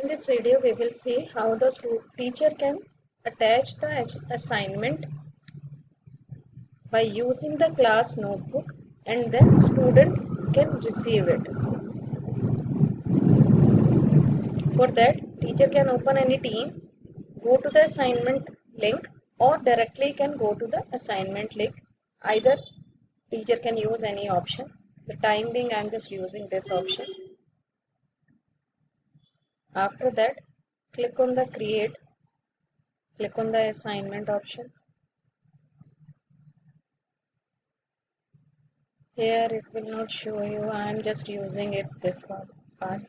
In this video, we will see how the teacher can attach the assignment by using the class notebook, and then student can receive it. For that, teacher can open any team, go to the assignment link, or directly can go to the assignment link. Either teacher can use any option. The time being, I am just using this option. After that, click on the create, click on the assignment option. Here it will not show you. I am just using it this part.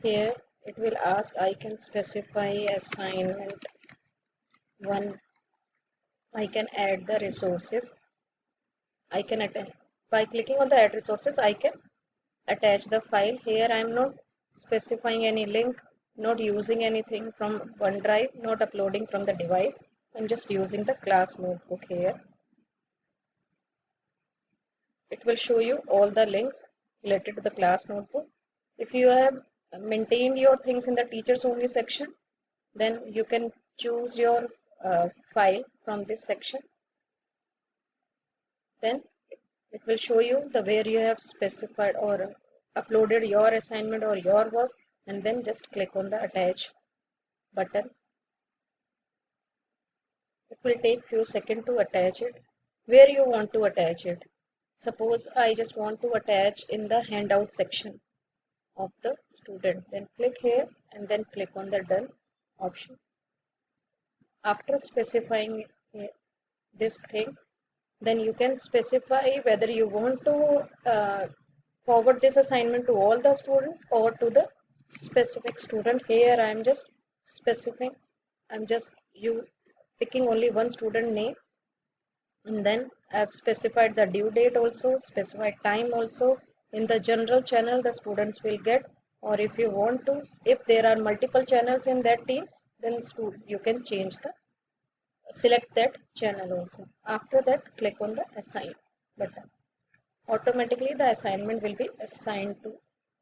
Here it will ask I can specify assignment 1. I can add the resources. I can attach by clicking on the add resources. I can attach the file. Here I am not specifying any link, not using anything from OneDrive, not uploading from the device. I'm just using the class notebook here. It will show you all the links related to the class notebook. If you have maintained your things in the teachers only section, then you can choose your file from this section. Then it will show you the where you have specified or uploaded your assignment or your work, and then just click on the attach button. It will take few seconds to attach it. Where you want to attach it? Suppose I just want to attach in the handout section of the student. Then click here and then click on the done option. After specifying this thing, then you can specify whether you want to forward this assignment to all the students or to the specific student. Here I am just specifying, I'm just picking only one student name, and then I have specified the due date also, specified time also. In the general channel the students will get, or if you want to, if there are multiple channels in that team, then you can change the select that channel also. After that, click on the assign button. Automatically the assignment will be assigned to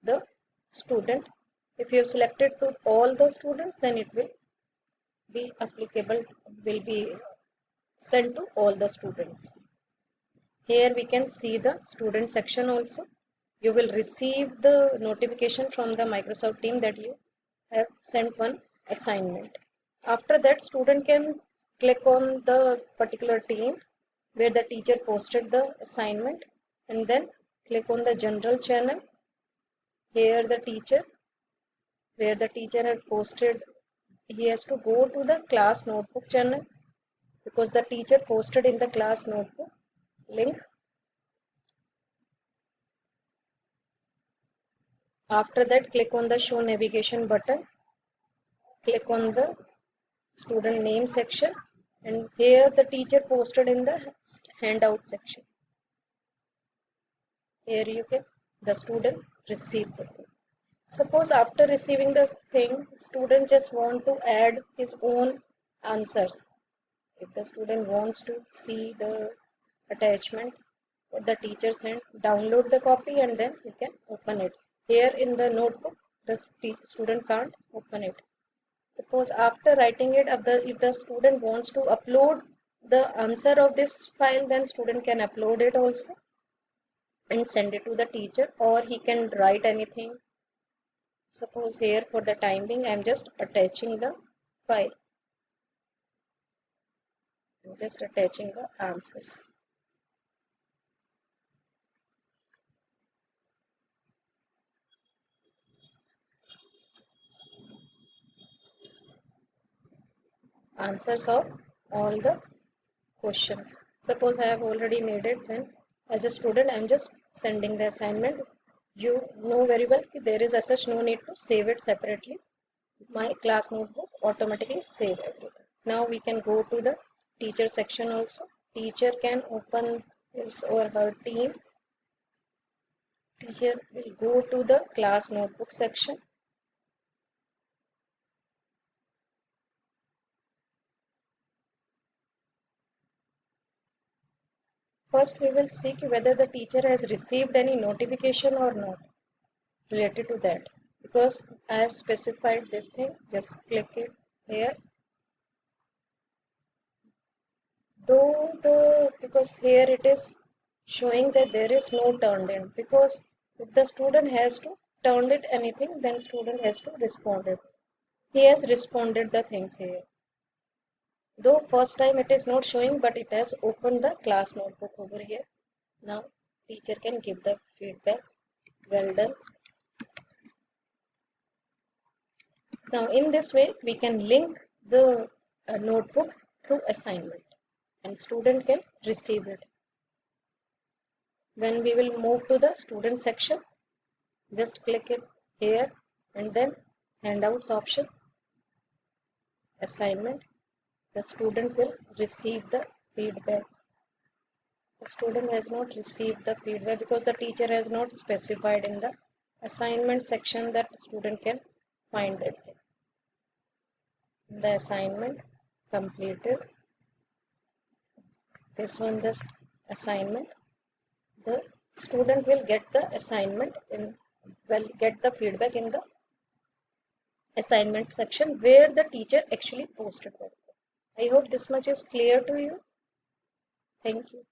the student. If you have selected to all the students, then it will be applicable, will be sent to all the students. Here we can see the student section also. You will receive the notification from the Microsoft team that you have sent one assignment. After that, student can click on the particular team where the teacher posted the assignment, and then click on the general channel. Here the teacher, where the teacher had posted, he has to go to the class notebook channel because the teacher posted in the class notebook link. After that, click on the show navigation button, click on the student name section, and here the teacher posted in the handout section. Here you can, the student receive the thing. Suppose after receiving this thing, student just want to add his own answers. If the student wants to see the attachment what the teacher sent, download the copy and then you can open it. Here in the notebook, the student can't open it. Suppose after writing it, if the student wants to upload the answer of this file, then student can upload it also and send it to the teacher, or he can write anything. Suppose here for the time being, I am just attaching the file. I am just attaching the answers. Answers of all the questions. Suppose I have already made it, then as a student, I am just sending the assignment. You know very well that there is as such no need to save it separately. My class notebook automatically save everything. Now we can go to the teacher section also. Teacher can open his or her team. Teacher will go to the class notebook section. First we will see whether the teacher has received any notification or not related to that. because I have specified this thing. Just click it here. Because here it is showing that there is no turned in, because if the student has to turn it anything, then student has to respond it. He has responded the things here. Though first time it is not showing, but it has opened the class notebook over here. Now teacher can give the feedback. Well done. Now in this way we can link the notebook through assignment and student can receive it. When we will move to the student section, just click it here and then handouts option, assignment. The student will receive the feedback. The student has not received the feedback because the teacher has not specified in the assignment section that student can find that thing. The assignment completed. This one, this assignment. The student will get the assignment get the feedback in the assignment section where the teacher actually posted that. I hope this much is clear to you. Thank you.